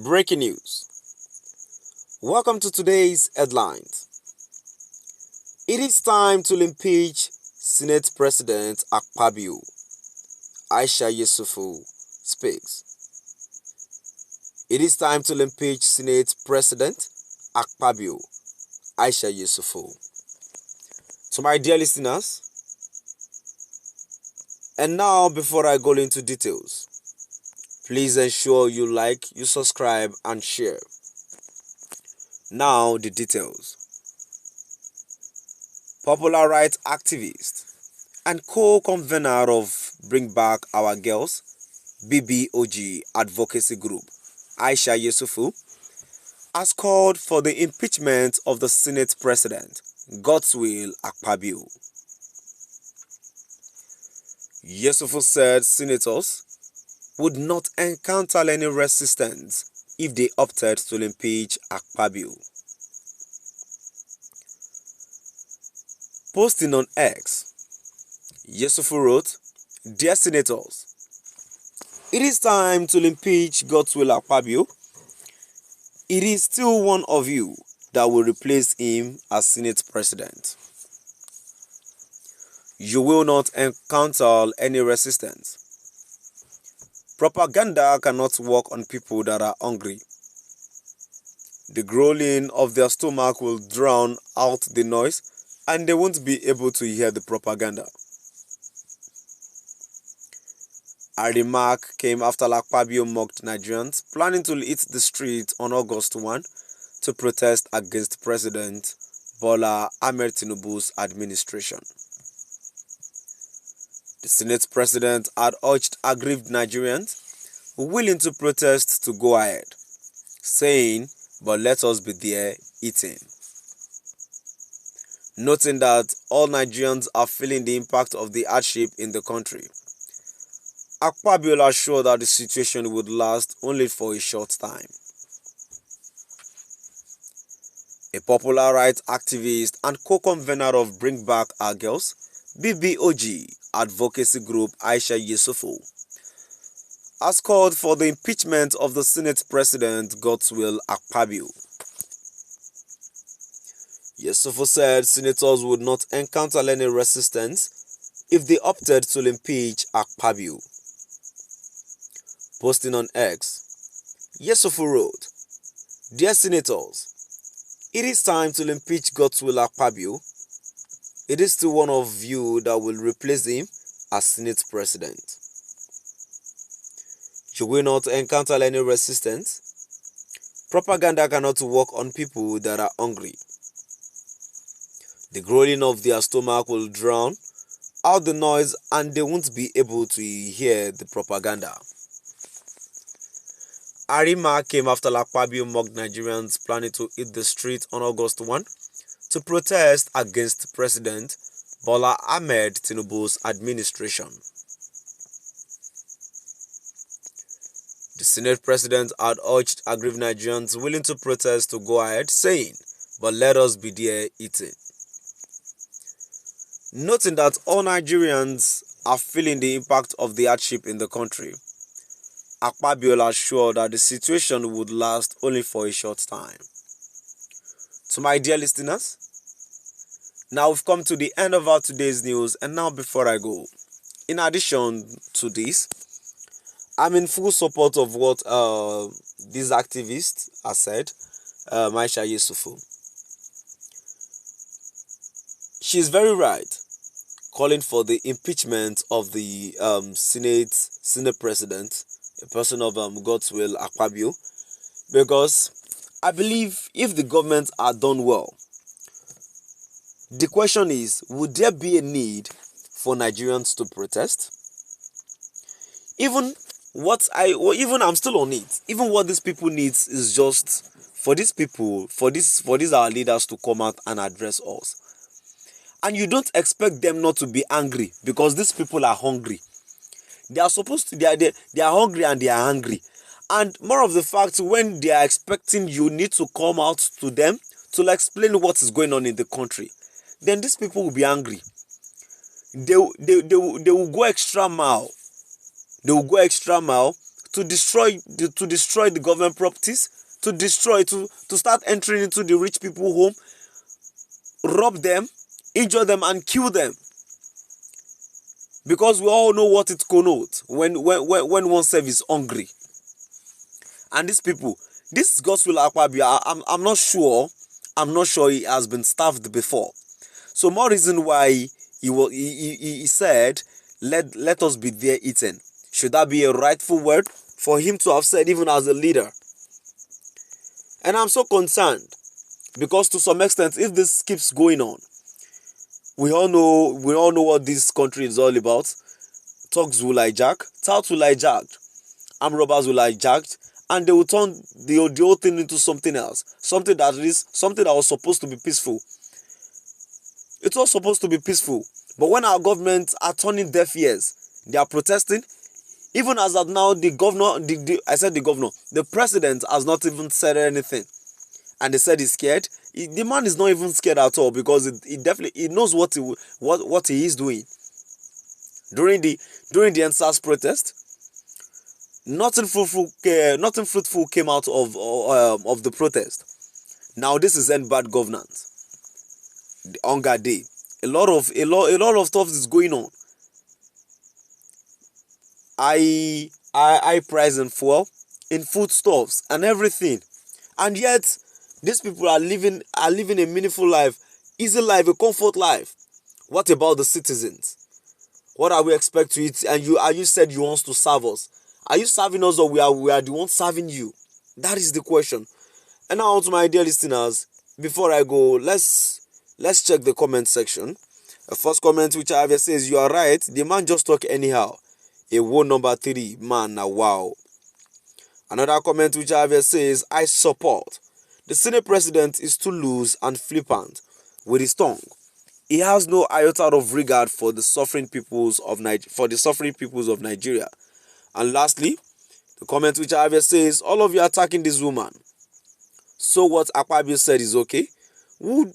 Breaking news. Welcome to today's headlines. It is time to impeach Senate President Akpabio. Aisha Yesufu speaks. It is time to impeach Senate President Akpabio. Aisha Yesufu. To my dear listeners, and now before I go into details, please ensure you like, you subscribe and share. Now the details. Popular rights activist and co-convener of Bring Back Our Girls BBOG advocacy group Aisha Yesufu has called for the impeachment of the Senate President Godswill Akpabio. Yesufu said senators would not encounter any resistance if they opted to impeach Akpabio. Posting on X, Yesufu wrote, "Dear senators, it is time to impeach Godswill Akpabio. It is still one of you that will replace him as Senate President. You will not encounter any resistance. Propaganda cannot work on people that are hungry. The growling of their stomach will drown out the noise and they won't be able to hear the propaganda." A remark came after Akpabio mocked Nigerians planning to hit the street on August 1 to protest against President Bola Ahmed Tinubu's administration. The Senate President had urged aggrieved Nigerians willing to protest to go ahead, saying, "But let us be there eating." Noting that all Nigerians are feeling the impact of the hardship in the country, Akpabio assured that the situation would last only for a short time. A popular rights activist and co-convener of Bring Back Our Girls BBOG advocacy group Aisha Yesufu has called for the impeachment of the Senate President Godswill Akpabio. Yesufu said senators would not encounter any resistance if they opted to impeach Akpabio. Posting on X, Yesufu wrote, "Dear senators, it is time to impeach Godswill Akpabio. It is still one of you that will replace him as Senate President. You will not encounter any resistance. Propaganda cannot work on people that are hungry. The growling of their stomach will drown out the noise and they won't be able to hear the propaganda." A remark came after Akpabio mocked Nigerians planning to hit the street on August 1 to protest against President Bola Ahmed Tinubu's administration. The Senate President had urged aggrieved Nigerians willing to protest to go ahead, saying, "But let us be there eating." Noting that all Nigerians are feeling the impact of the hardship in the country, Akpabio assured that the situation would last only for a short time. To my dear listeners, now we've come to the end of our today's news, and now before I go, in addition to this, I'm in full support of what this activist has said, Aisha Yesufu. She's very right, calling for the impeachment of the Senate President, a person of Godswill Akpabio, because I believe if the government are done well, the question is, would there be a need for Nigerians to protest? Even I'm still on it. Even what these people need is just for these our leaders to come out and address us. And you don't expect them not to be angry because these people are hungry. They are hungry and they are angry. And more of the fact, when they are expecting you need to come out to them to explain what is going on in the country, then these people will be angry. They will go extra mile. They will go extra mile destroy the government properties, to start entering into the rich people home, rob them, injure them, and kill them. Because we all know what it connotes when oneself is hungry. And these people, this gospel Akpabio, I'm not sure he has been starved before. So more reason why he said, let us be there eating. Should that be a rightful word for him to have said, even as a leader? And I'm so concerned, because to some extent, if this keeps going on, we all know what this country is all about. Thugs will hijack, touts will hijack, armed robbers will hijack, and they will turn the whole thing into something else, something that was supposed to be peaceful. It was supposed to be peaceful, but when our governments are turning deaf ears, they are protesting. Even as of now, the president has not even said anything, and they said he's scared. The man is not even scared at all, because he knows what he is doing. During the NSAS protest, nothing fruitful came out of the protest. Now this is end bad governance. The hunger day, a lot of stuff is going on. I price in fuel, in foodstuffs, and everything, and yet these people are living a meaningful life, easy life, a comfort life. What about the citizens? What are we expect to eat? And you said you want to serve us. Are you serving us, or we are the ones serving you? That is the question. And now, to my dear listeners, before I go, let's check the comment section. The first comment which I have here says, "You are right. The man just talk anyhow. A woe number 3, man, now wow." Another comment which I have here says, "I support. The Senate president is too loose and flippant with his tongue. He has no iota of regard for the suffering peoples of Nigeria." And lastly, the comment which I have here says, "All of you are attacking this woman. So what Akpabio said is okay. Who